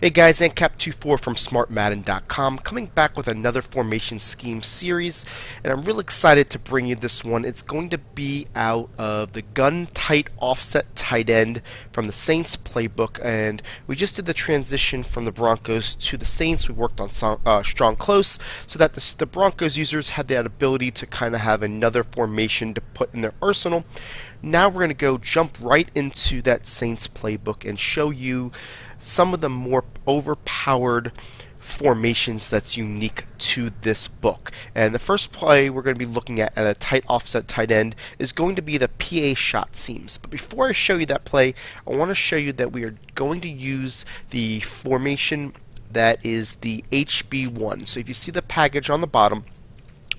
Hey guys, Ancap24 from SmartMadden.com coming back with another formation scheme series, and I'm real excited to bring you this one. It's going to be out of the gun tight offset tight end from the Saints playbook, and we just did the transition from the Broncos to the Saints. We worked on strong close so that the Broncos users had that ability to kind of have another formation to put in their arsenal. Now we're going to go jump right into that Saints playbook and show you some of the more overpowered formations that's unique to this book. And the first play we're going to be looking at a tight offset tight end is going to be the PA shot seams. But before I show you that play, I want to show you that we are going to use the formation that is the HB1. So if you see the package on the bottom,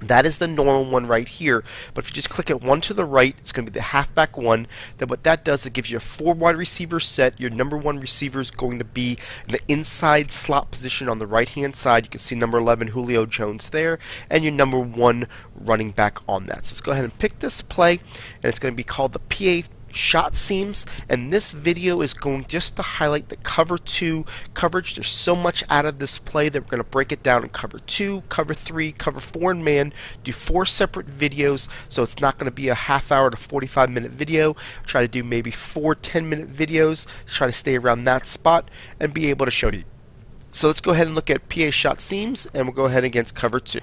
that is the normal one right here, but if you just click it one to the right, it's going to be the halfback one. Then what that does, it gives you a 4 wide receiver set. Your number 1 receiver is going to be in the inside slot position on the right hand side. You can see number 11 Julio Jones there, and your number 1 running back on that. So let's go ahead and pick this play, and it's going to be called the PA shot seams, and this video is going just to highlight the cover 2 coverage. There's so much out of this play that we're going to break it down in cover 2, cover 3, cover 4 and man, do 4 separate videos, so it's not going to be a half hour to 45-minute video. Try to do maybe 4 10-minute videos, try to stay around that spot and be able to show you. So let's go ahead and look at PA shot seams, and we'll go ahead against cover 2.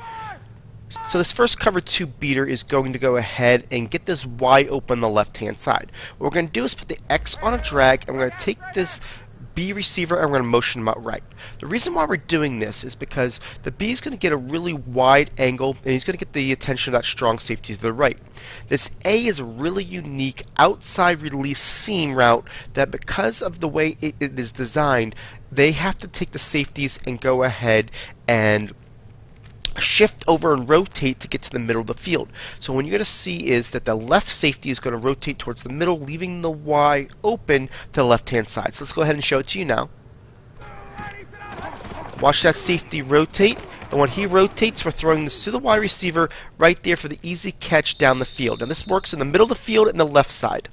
So this first cover 2 beater is going to go ahead and get this Y open on the left hand side. What we're going to do is put the X on a drag, and we're going to take this B receiver and we're going to motion him out right. The reason why we're doing this is because the B is going to get a really wide angle, and he's going to get the attention of that strong safety to the right. This A is a really unique outside release seam route that, because of the way it is designed, they have to take the safeties and go ahead and shift over and rotate to get to the middle of the field. So what you're going to see is that the left safety is going to rotate towards the middle, leaving the Y open to the left hand side. So let's go ahead and show it to you now. Watch that safety rotate, and when he rotates, we're throwing this to the Y receiver right there for the easy catch down the field. And this works in the middle of the field and the left side.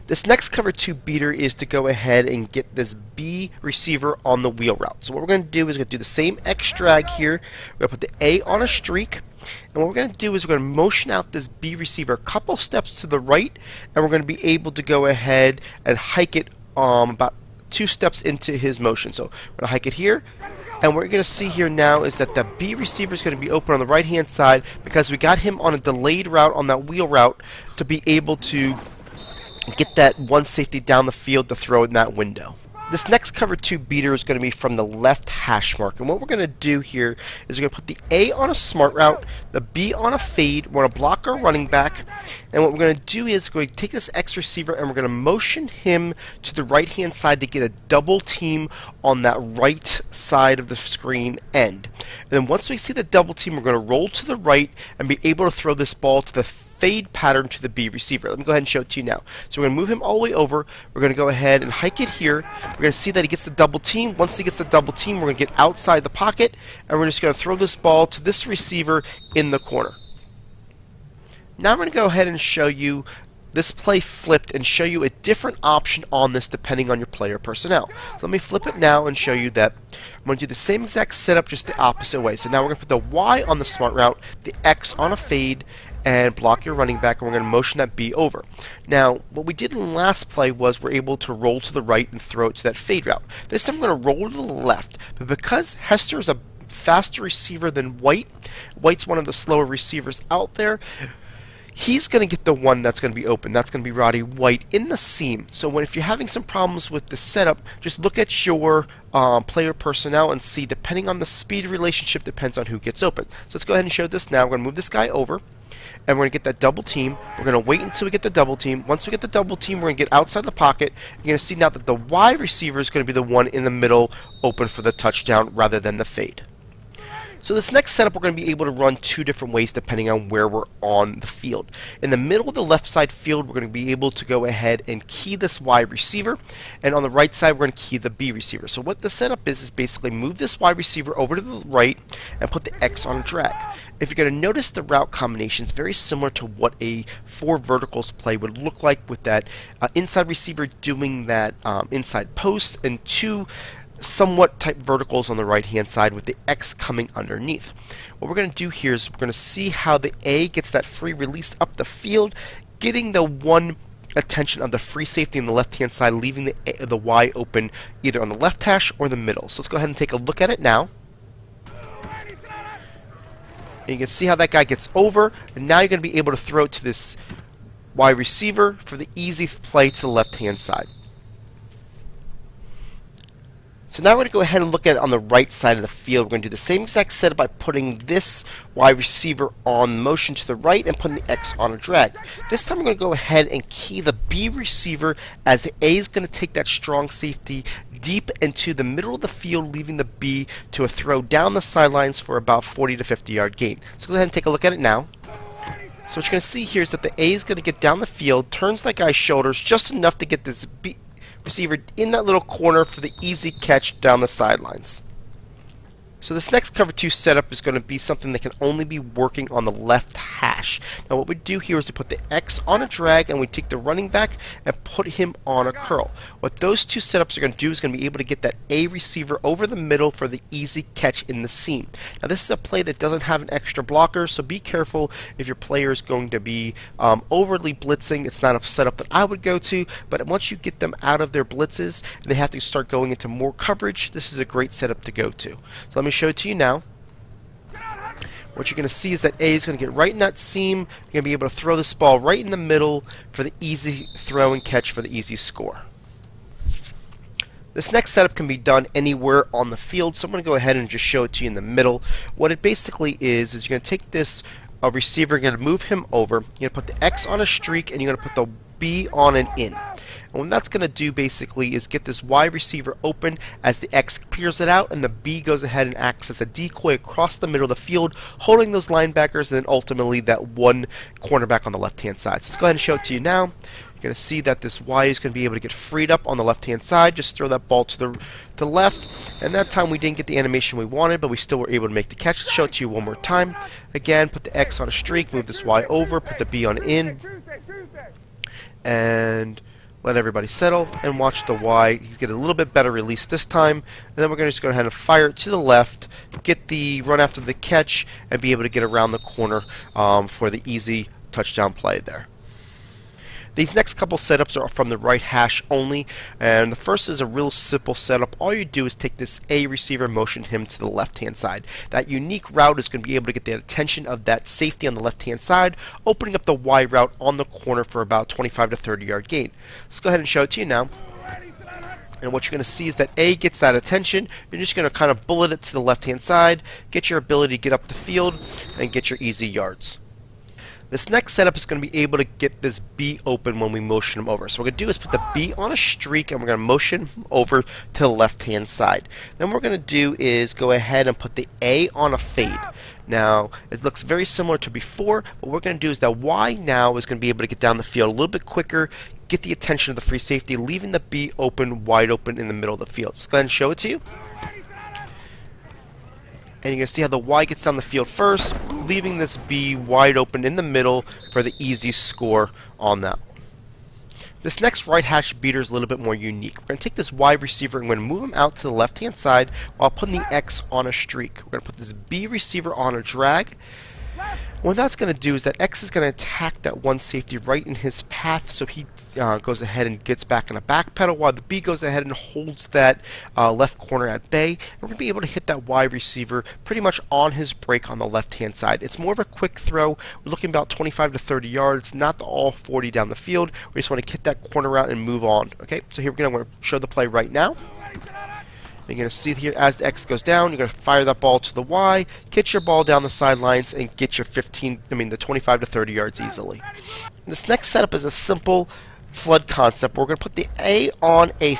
This next cover 2 beater is to go ahead and get this B receiver on the wheel route. So what we're going to do is we're going to do the same X drag here. We're going to put the A on a streak. And what we're going to do is we're going to motion out this B receiver a couple steps to the right. And we're going to be able to go ahead and hike it about 2 steps into his motion. So we're going to hike it here. And what you're going to see here now is that the B receiver is going to be open on the right hand side because we got him on a delayed route on that wheel route to be able to get that one safety down the field to throw in that window. This next cover 2 beater is going to be from the left hash mark, and what we're going to do here is we're going to put the A on a smart route, the B on a fade. We're going to block our running back, and what we're going to do is we're going to take this X receiver and we're going to motion him to the right hand side to get a double team on that right side of the screen end. And then once we see the double team, we're going to roll to the right and be able to throw this ball to the fade pattern to the B receiver. Let me go ahead and show it to you now. So we're going to move him all the way over. We're going to go ahead and hike it here. We're going to see that he gets the double team. Once he gets the double team, we're going to get outside the pocket, and we're just going to throw this ball to this receiver in the corner. Now I'm going to go ahead and show you this play flipped and show you a different option on this depending on your player personnel. So let me flip it now and show you that I'm going to do the same exact setup, just the opposite way. So now we're going to put the Y on the smart route, the X on a fade, and block your running back, and we're going to motion that B over. Now, what we did in the last play was we're able to roll to the right and throw it to that fade route. This time I'm going to roll to the left, but because Hester is a faster receiver than White, White's one of the slower receivers out there, he's going to get the one that's going to be open. That's going to be Roddy White in the seam. So if you're having some problems with the setup, just look at your player personnel and see, depending on the speed relationship, depends on who gets open. So let's go ahead and show this now. We're going to move this guy over, and we're going to get that double team. We're going to wait until we get the double team. Once we get the double team, we're going to get outside the pocket. You're going to see now that the Y receiver is going to be the one in the middle open for the touchdown rather than the fade. So this next setup we're going to be able to run two different ways depending on where we're on the field. In the middle of the left side field, we're going to be able to go ahead and key this Y receiver, and on the right side we're going to key the B receiver. So what the setup is basically move this Y receiver over to the right and put the X on a drag. If you're going to notice, the route combination is very similar to what a 4 verticals play would look like, with that inside receiver doing that inside post and 2 somewhat type verticals on the right hand side with the X coming underneath. What we're going to do here is we're going to see how the A gets that free release up the field, getting the one attention of the free safety on the left hand side, leaving the Y open either on the left hash or the middle. So let's go ahead and take a look at it now. And you can see how that guy gets over, and now you're going to be able to throw it to this Y receiver for the easy play to the left hand side. So now we're going to go ahead and look at it on the right side of the field. We're going to do the same exact setup by putting this Y receiver on motion to the right and putting the X on a drag. This time we're going to go ahead and key the B receiver, as the A is going to take that strong safety deep into the middle of the field, leaving the B to a throw down the sidelines for about 40 to 50 yard gain. So go ahead and take a look at it now. So what you're going to see here is that the A is going to get down the field, turns that guy's shoulders just enough to get this B receiver in that little corner for the easy catch down the sidelines. So this next cover 2 setup is going to be something that can only be working on the left hash. Now what we do here is to put the X on a drag, and we take the running back and put him on a curl. What those two setups are going to do is going to be able to get that A receiver over the middle for the easy catch in the seam. Now this is a play that doesn't have an extra blocker, so be careful if your player is going to be overly blitzing. It's not a setup that I would go to, but once you get them out of their blitzes and they have to start going into more coverage, this is a great setup to go to. So let me show it to you now. What you're going to see is that A is going to get right in that seam. You're going to be able to throw this ball right in the middle for the easy throw and catch for the easy score. This next setup can be done anywhere on the field, so I'm going to go ahead and just show it to you in the middle. What it basically is you're going to take this receiver, you're going to move him over, you're going to put the X on a streak, and you're going to put the B on an in. And what that's going to do basically is get this Y receiver open as the X clears it out, and the B goes ahead and acts as a decoy across the middle of the field, holding those linebackers and then ultimately that one cornerback on the left hand side. So let's go ahead and show it to you now. You're going to see that this Y is going to be able to get freed up on the left hand side. Just throw that ball to the left, and that time we didn't get the animation we wanted, but we still were able to make the catch. Let's show it to you one more time. Again, put the X on a streak, move this Y over, put the B on in, and let everybody settle and watch the Y get a little bit better release this time. And then we're going to just go ahead and fire it to the left, get the run after the catch, and be able to get around the corner for the easy touchdown play there. These next couple setups are from the right hash only, and the first is a real simple setup. All you do is take this A receiver, motion him to the left hand side. That unique route is going to be able to get the attention of that safety on the left hand side, opening up the Y route on the corner for about 25 to 30 yard gain. Let's go ahead and show it to you now. And what you're going to see is that A gets that attention. You're just going to kind of bullet it to the left hand side, get your ability to get up the field, and get your easy yards. This next setup is going to be able to get this B open when we motion him over. So what we're going to do is put the B on a streak, and we're going to motion him over to the left-hand side. Then what we're going to do is go ahead and put the A on a fade. Now, it looks very similar to before. What we're going to do is that Y now is going to be able to get down the field a little bit quicker, get the attention of the free safety, leaving the B open, wide open in the middle of the field. So let's go ahead and show it to you. And you're going to see how the Y gets down the field first, leaving this B wide open in the middle for the easy score on that one. This next right hash beater is a little bit more unique. We're going to take this Y receiver and we're going to move him out to the left hand side while putting the X on a streak. We're going to put this B receiver on a drag. What that's going to do is that X is going to attack that one safety right in his path, so he goes ahead and gets back in a back pedal, while the B goes ahead and holds that left corner at bay. And we're going to be able to hit that Y receiver pretty much on his break on the left hand side. It's more of a quick throw. We're looking about 25 to 30 yards, not all 40 down the field. We just want to hit that corner out and move on. Okay, so here we're going to show the play right now. You're going to see here as the X goes down, you're going to fire that ball to the Y, get your ball down the sidelines, and get your the 25 to 30 yards easily. This next setup is a simple flood concept. We're going to put the A on a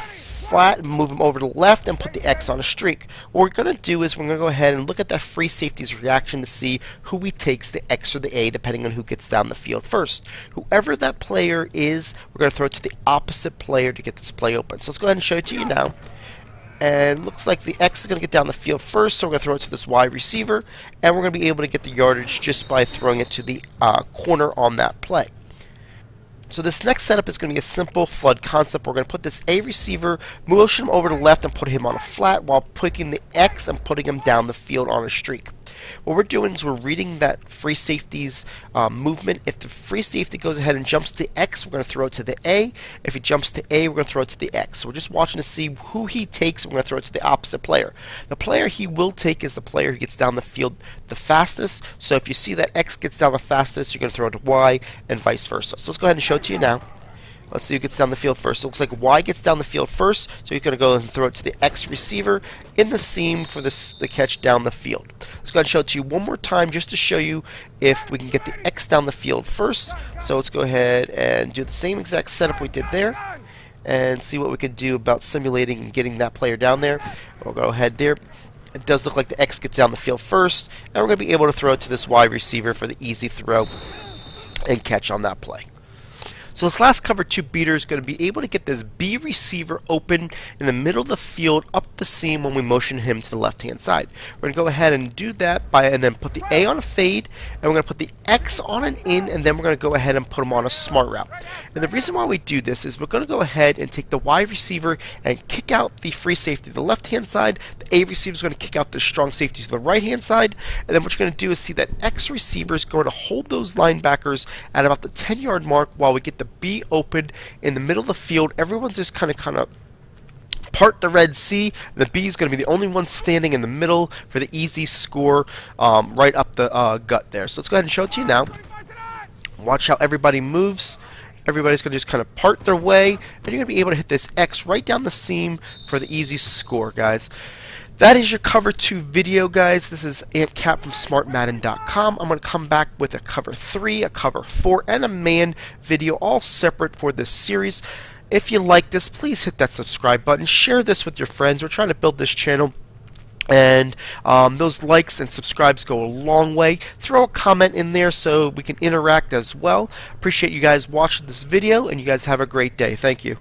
flat and move him over to the left and put the X on a streak. What we're going to do is we're going to go ahead and look at that free safety's reaction to see who he takes, the X or the A, depending on who gets down the field first. Whoever that player is, we're going to throw it to the opposite player to get this play open. So let's go ahead and show it to you now. And it looks like the X is going to get down the field first, so we're going to throw it to this Y receiver, and we're going to be able to get the yardage just by throwing it to the corner on that play. So this next setup is going to be a simple flood concept. We're going to put this A receiver, motion him over to the left and put him on a flat while picking the X and putting him down the field on a streak. What we're doing is we're reading that free safety's movement. If the free safety goes ahead and jumps to X, we're going to throw it to the A. If he jumps to A, we're going to throw it to the X. So we're just watching to see who he takes, and we're going to throw it to the opposite player. The player he will take is the player who gets down the field the fastest. So if you see that X gets down the fastest, you're going to throw it to Y and vice versa. So let's go ahead and show it to you now. Let's see who gets down the field first. It looks like Y gets down the field first, so he's going to go and throw it to the X receiver in the seam for the catch down the field. Let's go ahead and show it to you one more time just to show you if we can get the X down the field first. So let's go ahead and do the same exact setup we did there and see what we can do about simulating and getting that player down there. We'll go ahead there. It does look like the X gets down the field first, and we're going to be able to throw it to this Y receiver for the easy throw and catch on that play. So this last cover 2 beater is going to be able to get this B receiver open in the middle of the field up the seam when we motion him to the left hand side. We're going to go ahead and do that and then put the A on a fade, and we're going to put the X on an in, and then we're going to go ahead and put him on a smart route. And the reason why we do this is we're going to go ahead and take the Y receiver and kick out the free safety to the left hand side. The A receiver is going to kick out the strong safety to the right hand side, and then what you're going to do is see that X receiver is going to hold those linebackers at about the 10-yard mark while we get the B open in the middle of the field. Everyone's just kind of part the Red Sea. The B is going to be the only one standing in the middle for the easy score right up the gut there. So let's go ahead and show it to you now. Watch how everybody moves. Everybody's going to just kind of part their way, and you're going to be able to hit this X right down the seam for the easy score, guys. That is your cover 2 video, guys. This is Ant Cap from SmartMadden.com. I'm going to come back with a cover 3, a cover 4, and a man video, all separate for this series. If you like this, please hit that subscribe button. Share this with your friends. We're trying to build this channel, and those likes and subscribes go a long way. Throw a comment in there so we can interact as well. Appreciate you guys watching this video, and you guys have a great day. Thank you.